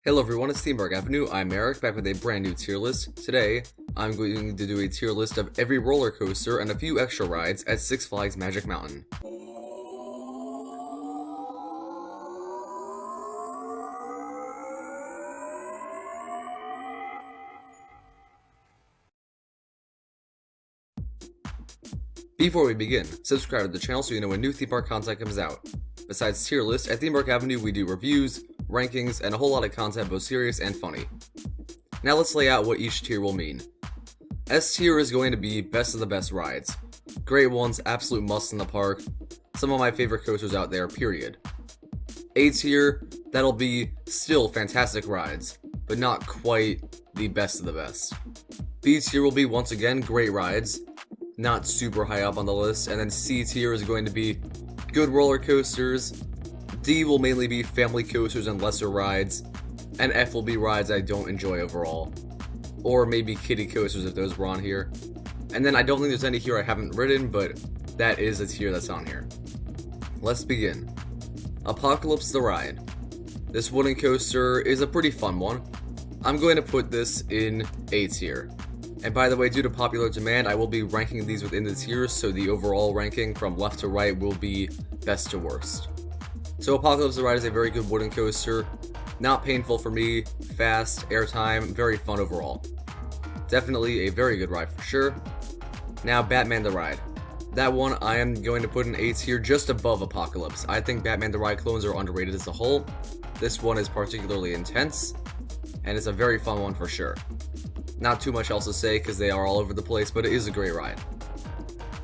Hello everyone, it's Teamwork Avenue. I'm Eric, back with a brand new tier list. Today, I'm going to do a tier list of every roller coaster and a few extra rides at Six Flags Magic Mountain. Before we begin, subscribe to the channel so you know when new theme park content comes out. Besides tier list, at Theme Park Avenue we do reviews, rankings, and a whole lot of content both serious and funny. Now let's lay out what each tier will mean. S tier is going to be best of the best rides. Great ones, absolute must in the park, some of my favorite coasters out there, period. A tier, that'll be still fantastic rides, but not quite the best of the best. B tier will be once again great rides, not super high up on the list, and then C tier is going to be good roller coasters. D will mainly be family coasters and lesser rides, and F will be rides I don't enjoy overall. Or maybe kiddie coasters if those were on here. And then I don't think there's any here I haven't ridden, but that is a tier that's on here. Let's begin. Apocalypse the Ride. This wooden coaster is a pretty fun one. I'm going to put this in A tier. And by the way, due to popular demand, I will be ranking these within the tiers, so the overall ranking from left to right will be best to worst. So Apocalypse the Ride is a very good wooden coaster. Not painful for me, fast, airtime, very fun overall. Definitely a very good ride for sure. Now Batman the Ride. That one I am going to put in A tier just above Apocalypse. I think Batman the Ride clones are underrated as a whole. This one is particularly intense, and it's a very fun one for sure. Not too much else to say because they are all over the place, but it is a great ride.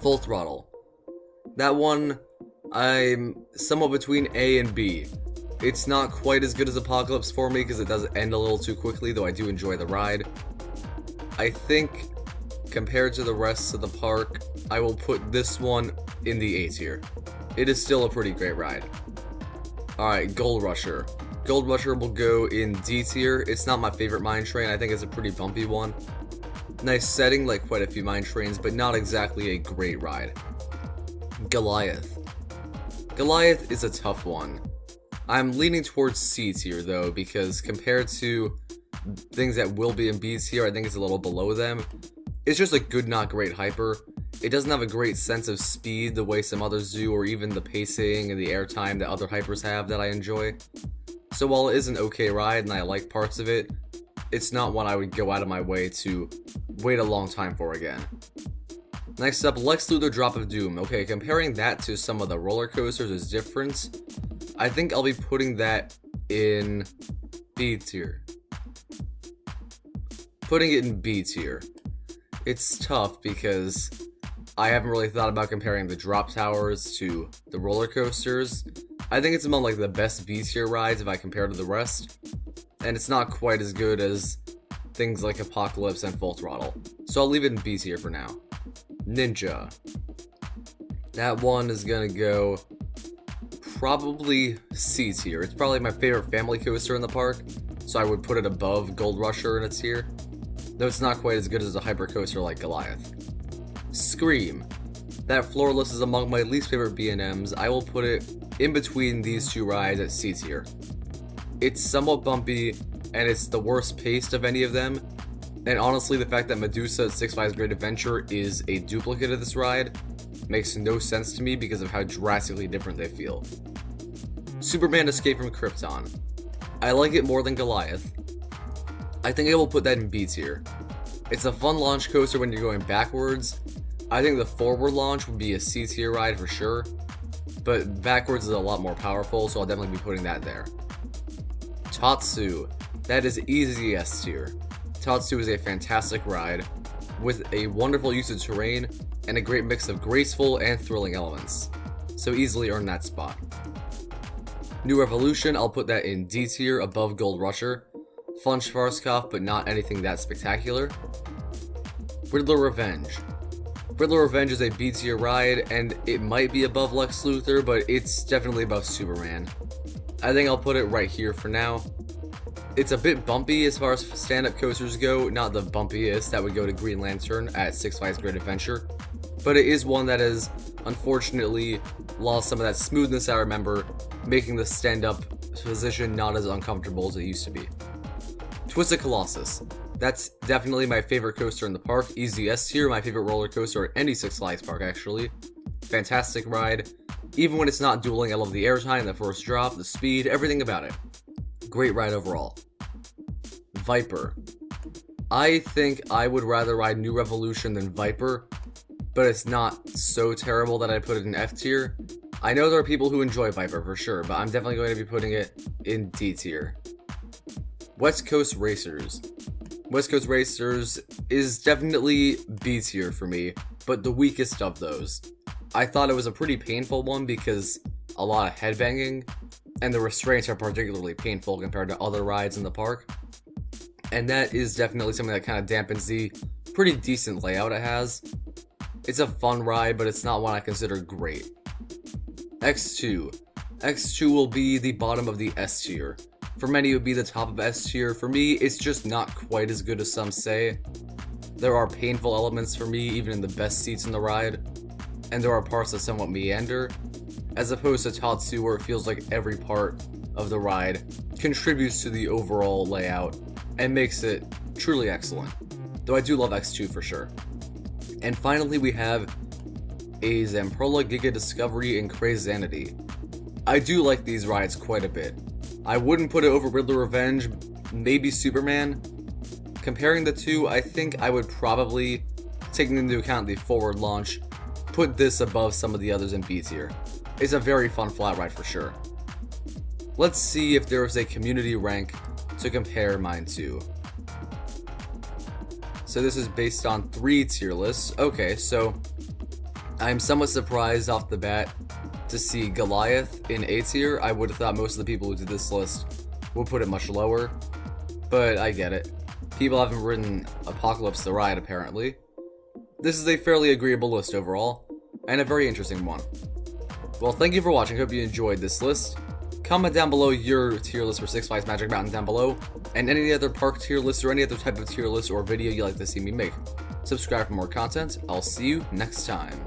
Full Throttle. That one, I'm somewhat between A and B. It's not quite as good as Apocalypse for me because it does end a little too quickly, though I do enjoy the ride. I think, compared to the rest of the park, I will put this one in the A tier. It is still a pretty great ride. Alright, Goldrusher. Goldrusher will go in D tier. It's not my favorite mine train. I think it's a pretty bumpy one. Nice setting, like quite a few mine trains, but not exactly a great ride. Goliath. Goliath is a tough one. I'm leaning towards C tier though, because compared to things that will be in B tier, I think it's a little below them. It's just a good, not great hyper. It doesn't have a great sense of speed the way some others do, or even the pacing and the airtime that other hypers have that I enjoy. So while it is an okay ride and I like parts of it, it's not one I would go out of my way to wait a long time for again. Next up, Lex Luthor Drop of Doom. Okay, comparing that to some of the roller coasters is different. I think I'll be putting that in B tier. Putting it in B tier. It's tough because I haven't really thought about comparing the drop towers to the roller coasters. I think it's among like the best B tier rides if I compare to the rest, and it's not quite as good as things like Apocalypse and Full Throttle, so I'll leave it in B tier for now. Ninja. That one is gonna go probably C tier. It's probably my favorite family coaster in the park, so I would put it above Goldrusher in its tier, though it's not quite as good as a hyper coaster like Goliath. Scream. That floorless is among my least favorite B&Ms. I will put it in between these two rides at C tier. It's somewhat bumpy, and it's the worst paced of any of them, and honestly the fact that Medusa at Six Flags Great Adventure is a duplicate of this ride makes no sense to me because of how drastically different they feel. Superman Escape from Krypton. I like it more than Goliath. I think I will put that in B tier. It's a fun launch coaster when you're going backwards. I think the forward launch would be a C tier ride for sure, but backwards is a lot more powerful, so I'll definitely be putting that there. Tatsu. That is easy S tier. Tatsu is a fantastic ride with a wonderful use of terrain and a great mix of graceful and thrilling elements, so easily earn that spot. New Revolution, I'll put that in D tier above Goldrusher. Fun Schwarzkopf, but not anything that spectacular. Riddler Revenge. Riddler Revenge is a B tier ride, and it might be above Lex Luthor, but it's definitely above Superman. I think I'll put it right here for now. It's a bit bumpy as far as stand-up coasters go, not the bumpiest that would go to Green Lantern at Six Flags Great Adventure, but it is one that has unfortunately lost some of that smoothness I remember, making the stand-up position not as uncomfortable as it used to be. Twisted Colossus. That's definitely my favorite coaster in the park. Easy S tier, my favorite roller coaster at any Six Flags park actually. Fantastic ride. Even when it's not dueling, I love the airtime, the first drop, the speed, everything about it. Great ride overall. Viper. I think I would rather ride New Revolution than Viper, but it's not so terrible that I put it in F tier. I know there are people who enjoy Viper for sure, but I'm definitely going to be putting it in D tier. West Coast Racers. West Coast Racers is definitely B tier for me, but the weakest of those. I thought it was a pretty painful one because a lot of headbanging, and the restraints are particularly painful compared to other rides in the park. And that is definitely something that kind of dampens the pretty decent layout it has. It's a fun ride, but it's not one I consider great. X2. X2 will be the bottom of the S tier. For many, it would be the top of S tier. For me, it's just not quite as good as some say. There are painful elements for me, even in the best seats in the ride, and there are parts that somewhat meander, as opposed to Tatsu, where it feels like every part of the ride contributes to the overall layout and makes it truly excellent. Though I do love X2 for sure. And finally, we have a Zamperla, Giga Discovery, and CraZanity. I do like these rides quite a bit. I wouldn't put it over Riddler Revenge, maybe Superman. Comparing the two, I think I would probably, taking into account the forward launch, put this above some of the others in B tier. It's a very fun flat ride for sure. Let's see if there is a community rank to compare mine to. So this is based on 3 tier lists. Okay, so I'm somewhat surprised off the bat to see Goliath in A tier. I would have thought most of the people who did this list would put it much lower, but I get it. People haven't ridden Apocalypse the ride apparently. This is a fairly agreeable list overall, and a very interesting one. Well, thank you for watching. Hope you enjoyed this list. Comment down below your tier list for Six Flags Magic Mountain down below, and any other park tier lists or any other type of tier list or video you'd like to see me make. Subscribe for more content. I'll see you next time.